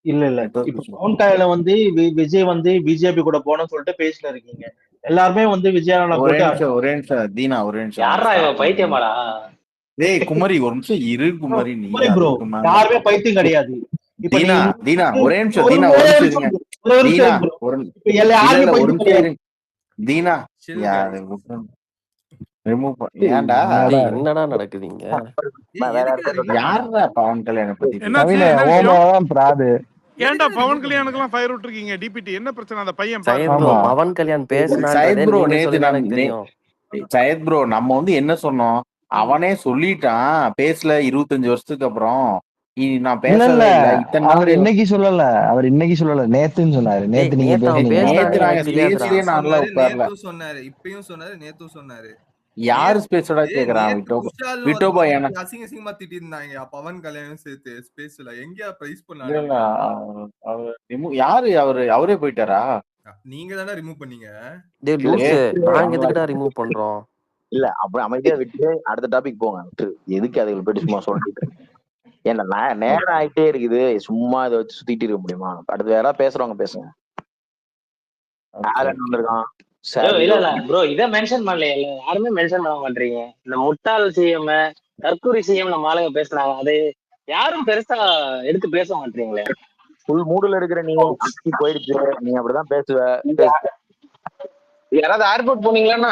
இல்ல இப்ப பவன் கல்யாணம் வந்து விஜய் வந்து பிஜேபி கூட போனோம்னு சொல்லிட்டு பேசிட்டு இருக்கீங்க. எல்லாருமே வந்து விஜய் ஒரே நிமிஷம் தீனா, ஒரே நிமிஷம். யாரா இவன் பைத்தியமாடா? டேய் குமரி ஒரு நிமிஷம் இரு குமரி. நீ ப்ரோ யாருமே பைத்தியம் கிடையாது. தீனா ஒரே நிமிஷம். தீனா ஒரு நிமிஷம் தீனா என்னடா நடக்குதுங்க? யாரா பவன் கல்யாணம் பத்தி ஏன்டா பவன் கல்யாணுக்கு ஃபயர் விட்டுருக்கீங்க? டிபிடி என்ன பிரச்சனை? அந்த பையன் பவன் கல்யாண் பேசினா சையத் ப்ரோ நம்ம வந்து என்ன சொன்னோம்? அவனே சொல்லிட்டான் பேசல 25 வருஷத்துக்கு அப்புறம். நான் பேசல அவர் இன்னைக்கு சொல்லல, நேத்துன்னு சொன்னாரு. நேத்து நீங்க சொன்னாரு, இப்பயும் சொன்னாரு, நேத்தும் சொன்னாரு. யாரு ஸ்பேஸோட கேக்குறான்? விட்டோபா அசிங்கமா திட்டி இருந்தாங்க பவன் கல்யாணம் சேர்த்து ஸ்பேஸ்ல. எங்கயா பிரைஸ் பண்ணாங்க? யாரு அவரே போயிட்டாரா? நீங்க தானே ரிமூவ் பண்ணீங்க. நாங்க எதுக்குடா ரிமூவ் பண்றோம்? இல்ல அப்ப அமைதியா விட்டு அடுத்த டாபிக் போங்க. எதுக்கு அதுக்கு போயிட்டு சும்மா சொல்லிட்டு ஏன்னா நேரம் ஆயிட்டே இருக்குது. சும்மா இதை வச்சு சுத்திட்டு இருக்க முடியுமா? அடுத்து வேற பேசுறவங்க பேசுங்க. ப்ரோ இத மென்ஷன் பண்ணல, யாருமே மென்ஷன் பண்ண மாட்டீங்க. இந்த முட்டாள் சிஎம், தற்கூரி சிஎம் நம்ம ஆளுங்க பேசினாங்க, அது யாரும் பெருசா எடுத்து பேச மாட்டீங்களே. ஃபுல் மூடுல இருக்கிற நீ போயிடுச்சு, நீ அப்படிதான் பேசுவ. யாராவது ஏர்போர்ட் போனீங்களா?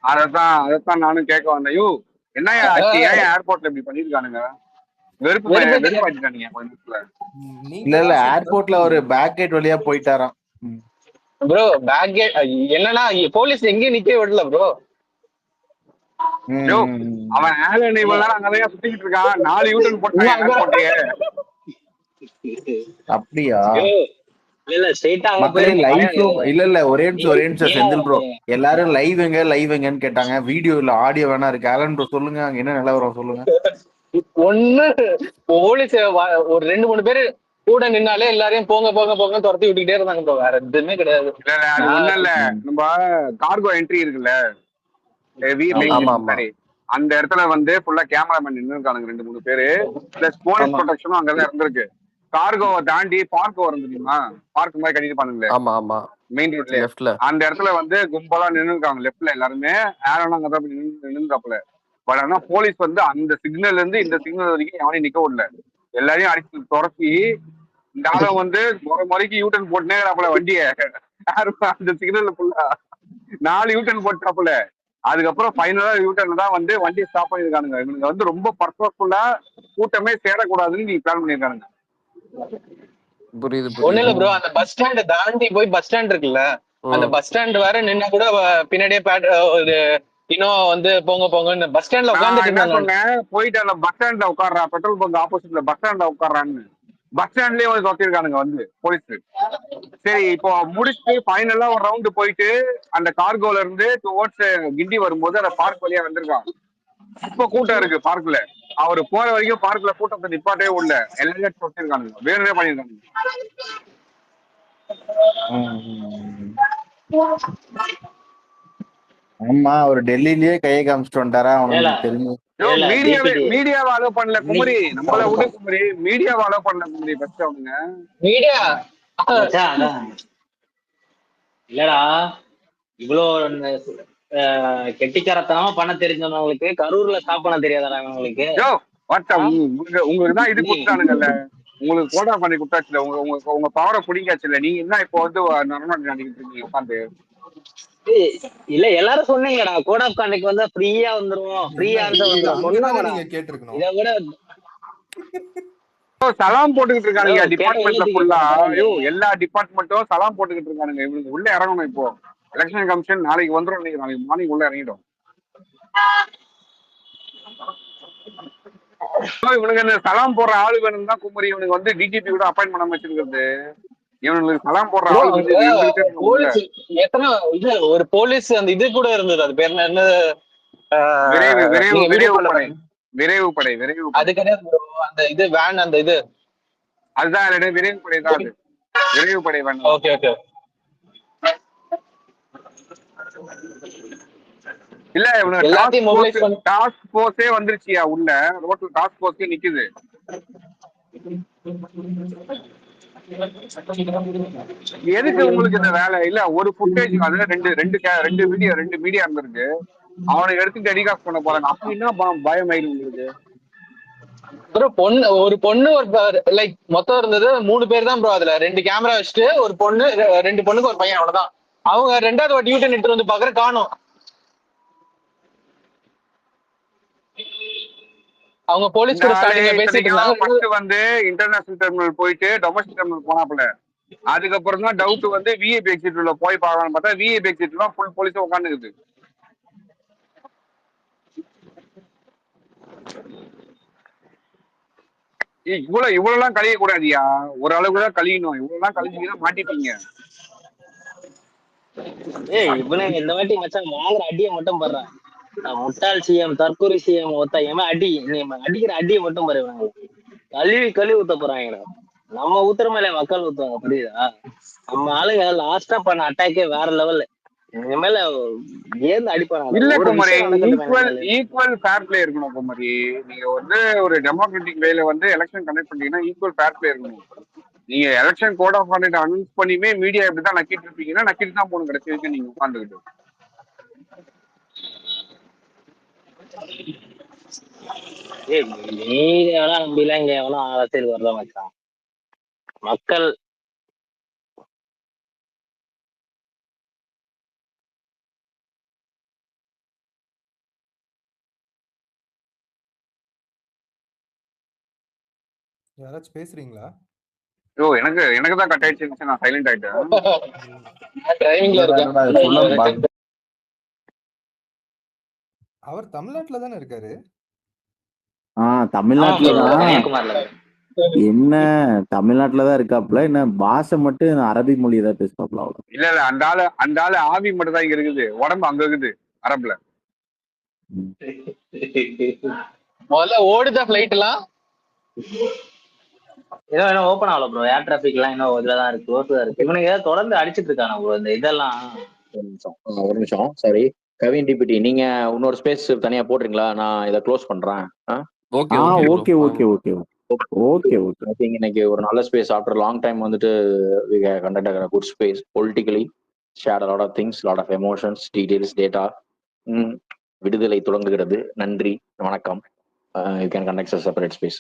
அதைத்தான் நானும் கேட்க வந்தேன். யூ என்ன ஏர்போர்ட்ல இப்படி பண்ணிருக்கானுங்க? இல்ல ஏர்போர்ட்ல ஒரு பேக் கேட் வழியா போயிட்டாராம். ப்ரோ பேக் கேட் என்னன்னா போலீஸ் எங்கேயும் நிக்க விடல ப்ரோ. அவன் ஆலன் இவ்வளவு நேரம் அங்கதான் சுத்திக்கிட்டு இருக்கான். 4 யூட்டன் போட்டாங்க. அப்படியா? இல்ல ஸ்ட்ரைட்டா இல்ல ஒரே நிமிஷம் செந்தில் ப்ரோ. எல்லாரும் லைவ் எங்கன்னு கேட்டாங்க. வீடியோ இல்ல ஆடியோ வேணா இருக்கு. ஆலன் ப்ரோ சொல்லுங்க, அங்க என்ன நிலவரம் சொல்லுங்க. ஒண்ணு போலீஸ் ஒரு 2-3 பேரு கூட நின்னாலே எல்லாரையும் போங்க போங்க போங்க துரத்தி விட்டுக்கிட்டே இருந்தாங்க ப்ரோ. வேற எதுவுமே கிடையாது. இல்ல அது ஒண்ணும் இல்ல, நம்ம கார்கோ என்ட்ரி இருக்குல்ல முன்னாடி, அந்த இடத்துல வந்து ஃபுல்லா கேமராமேன் நின்று இருக்கானுங்க 2-3 பேரு, பிளஸ் போலீஸ் ப்ரொடெக்ஷனும் அங்கதான் இருந்திருக்கு. கார்கோவை தாண்டி பார்க் வரும் தெரியுமா, பார்க் மாதிரி கட்டிருப்பானுங்களே மெயின் ரோட்ல, அந்த இடத்துல வந்து கும்பலா நின்று இருக்காங்க லெப்ட்ல எல்லாருமே. ஆரோனும் அங்கதான் நின்றுக்காப்புல. பட் ஆனா போலீஸ் வந்து அந்த சிக்னல்ல இருந்து இந்த சிக்னல் வரைக்கும் எவனையும் நிக்க விடல, எல்லாரையும் அடிச்சு துரத்தி இந்த ஆளும் வந்து முறைக்கு யூட்டன் போட்டுனேப்பல வண்டிய அந்த சிக்னல்ல ஃபுல்லா 4 யூட்டன் போட்டாப்புல. அதுக்கப்புறம் ஃபைனலா யூட்டர்ல தான் வந்து வண்டியை ஸ்டாப் பண்ணிருக்கானுங்க. இவனுங்க வந்து ரொம்ப பர்பஸ்ஃபுல்லா கூட்டமே சேரக்கூடாதுன்னு நீ பிளான் பண்ணிருக்கானுங்க. ஒண்ணு இல்ல ப்ரோ, அந்த பஸ் ஸ்டாண்ட் தாண்டி போய் பஸ் ஸ்டாண்ட் இருக்குல்ல, அந்த பஸ் ஸ்டாண்ட் வேற நின்னா கூட பின்னாடியே ஒரு இன்னும் வந்து போங்க போங்கன்னு பஸ் ஸ்டாண்ட்ல உட்காந்துட்டு இருந்தாங்க. போயிட்டு அந்த பஸ் ஸ்டாண்ட்ல உட்கார்றா, பெட்ரோல் பங்க் ஆப்போசிட்ல பஸ் ஸ்டாண்ட்ல உட்கார்றான்னு பஸ் ஸ்டாண்ட்லயே வந்து தொத்திருக்கானுங்க வந்து போலீஸ். சரி, இப்போ முடிச்சுட்டு ஃபைனலா ஒரு ரவுண்டு போயிட்டு அந்த கார்கோல இருந்து டுவர்ட்ஸ் கிண்டி வரும்போது அந்த பார்க் வழியா வந்திருக்கான். இப்ப கூட்டம் இருக்கு பார்க்ல, அவரு போற வரைக்கும் பார்க்ல கூட்டத்தை நிப்பாட்டே உள்ள எல்லாரும் தொத்திருக்கானுங்க, வேணுமே பண்ணிருக்கானுங்க. ஆமா, ஒரு டெல்லியிலேயே கையை காமிச்சிட்டு வந்துட்டாரா அவனுக்கு தெரியும். மீடியாவை அலோவ் பண்ணல குமரி, நம்மள விடு குமரி, மீடியாவை அலோவ் பண்ணல குமரி. ஃபர்ஸ்ட் அவனுங்க மீடியா இல்லடா, இவ்வளோ கெட்டிக்காரத்தனமா பண்ண தெரிஞ்சவங்களுக்கு கரூர்ல ஸ்டாப் பண்ண தெரியாதா உங்களுக்கு? உங்களுக்கு தான் இது கொடுத்தானுங்கல்ல, உங்களுக்கு கோடா பண்ணி கொடுத்தாச்சுல, உங்க பவரை பிடிக்காச்சுல, நீங்க என்ன இப்போ வந்து நினைக்கிட்டு இருக்கீங்க உட்காந்து? இல்ல எல்லாரும் சொன்னீங்கடா, கோட் ஆஃப் கான்டக்ட் வந்தா ஃப்ரீயா வந்துருவோம், ஃப்ரீயா கேட்டிருக்கணும். இதை விட சலாம் போட்டுக்கிட்டு இருக்கானுங்க டிபார்ட்மெண்ட்ல ஃபுல்லா. ஐயோ, எல்லா டிபார்ட்மெண்ட்டும் சலாம் போட்டுக்கிட்டு இருக்கானுங்க. இவனுக்கு உள்ள இறங்கணும். இப்போ எலெக்ஷன் கமிஷன் நாளைக்கு வந்துடும், நாளைக்கு மார்னிங் உள்ள இறங்கிடும். இவனுக்கு இந்த சலாம் போடுற ஆளு வேணும் தான் குமரி, இவனுக்கு வந்து டிஜிபி கூட அப்பாயின்ட் பண்ணாம வச்சிருக்கிறது. இவனுக்கு சலாம் போடுற ஆளு போலீஸ் எத்தனை இது ஒரு போலீஸ் அந்த இது கூட இருந்தது, அது பேர் என்ன, விரைவு படை அது கிடையாது அந்த இது வேன், அந்த இது அதுதான் விரைவு படை தான், அது விரைவு படை வேன். Okay okay. இல்ல இவனுக்கு டாஸ்க் போர்ஸே வந்துருச்சியா உள்ள, ரோட்ல டாஸ்க் போர்ஸே நிக்குது. எதுக்கு உங்களுக்கு இந்த வேலை இல்ல? ஒரு ஃபுட்டேஜ் அதுல ரெண்டு மீடியா இருந்திருக்கு, அவனை எடுத்து டெலிகாஸ்ட் பண்ண போறாங்க. அப்படின்னா பயம் ஆயிடும் உங்களுக்கு. ஒரு பொண்ணு ஒரு லைக் மொத்தம் இருந்தது 3 பேர் தான் ப்ரோ. அதுல 2 கேமரா வச்சுட்டு ஒரு பொண்ணு, 2 பொண்ணுக்கு ஒரு பையன், அவ்வளவுதான். அவங்க 2வது வாட்டி யூட்டன் எடுத்து வந்து பாக்குற காணோம். அவங்க போலீஸ் கூட ஸ்டார்டிங்ல பேசிட்டு இருந்தாங்க. ஃபர்ஸ்ட் வந்து இன்டர்நேஷனல் டெர்மினல் போயிட்டு டொமஸ்டிக் டெர்மினல் போனாப்ல, அதுக்கப்புறம் தான் டவுட் வந்து விஐபி எக்ஸிட் உள்ள போய் பார்க்கலாம்னு பார்த்தா விஐபி எக்ஸிட்லாம் ஃபுல் போலீஸ் உட்காந்துக்குது. இவ்வளவுலாம் கழிய கூடாதியா, ஒரு அளவுக்கு தான் கழியணும். இவ்வளவுலாம் கழிஞ்சீங்கன்னா மாட்டிப்பீங்க. இவனுங்க இந்த வாட்டி மச்சான் வாங்குற அடியை மட்டும் பாடுறான். முட்டாள் சிஎம், தற்கொலை சிஎம் ஒருத்தன் அடி, நீ அடிக்கிற அடியை மட்டும் பாருவாங்க. கழுவி ஊத்த போறாங்க. நம்ம ஊத்துற மேல மக்கள் ஊத்துவாங்க, புரியுதா? நம்ம ஆளுங்க லாஸ்டா பண்ண அட்டாக்கே வேற லெவல்ல. இனிமேல ஏந்து அடிப்பாங்க. இல்ல குமரி, ஈக்குவல் ஃபேர் பிளே இருக்கணும் குமரி. நீங்க வந்து ஒரு டெமோக்ராட்டிக் வேல வந்து எலெக்ஷன் கண்டக்ட் பண்ணீங்கன்னா ஈக்குவல் ஃபேர் பிளே இருக்கணும். நீங்க election code of conduct announce பண்ணியுமே மீடியா இப்படிதான் நக்கிட்டு இருப்பீங்கன்னா நக்கிட்டு தான் போகணும் கடைசி வரைக்கும் நீங்க உட்காந்துக்கிட்டு. மீடியாவெல்லாம் நம்பிலாம் இங்க எவனும் அரசியல் வரல மச்சான். மக்கள் யாராச்சும் பேசுறீங்களா? எனக்கு தான் கட் ஆயிடுச்சு, நான் சைலண்ட் ஆயிட்டேன். அவர் தமிழ்நாட்டுல தானே இருக்காரு? தமிழ்நாட்டுல என்ன, தமிழ்நாட்டுலதான் இருக்காப்ல. என்ன பாஷை மட்டும் அரபி மொழி ஏதாவது பேசுவாப்ல, அவ்வளவு. இல்ல அந்த ஆளு ஆவி மட்டும் தான் இங்க இருக்குது, உடம்பு அங்க இருக்குது அரபுல. முதல்ல ஓடுத ஃபிளைட் எல்லாம் இன்னும் ஓப்பன் ஆகல ப்ரோ. ஏர் டிராபிக் எல்லாம் இன்னும் இதுலதான் இருக்கு, க்ளோஸ் தான் இருக்கு. இவனுக்கு ஏதாவது தொடர்ந்து அடிச்சிட்டு இருக்காங்க ப்ரோ இந்த இதெல்லாம். ஒரு நிமிஷம் சாரி. கவின் டிபிடி, நீங்க இன்னொரு ஸ்பேஸ் தனியா போடுறீங்களா? நான் இதை க்ளோஸ் பண்றேன். Okay okay okay okay okay okay. I think இன்னைக்கு ஒரு நல்ல ஸ்பேஸ் ஆஃப்டர் லாங் டைம் வந்துட்டு we conducted a good space politically, shared a lot of things, lot of emotions, details, data. விடுதலை தொடங்குகிறது. நன்றி, வணக்கம். You can conduct a separate space.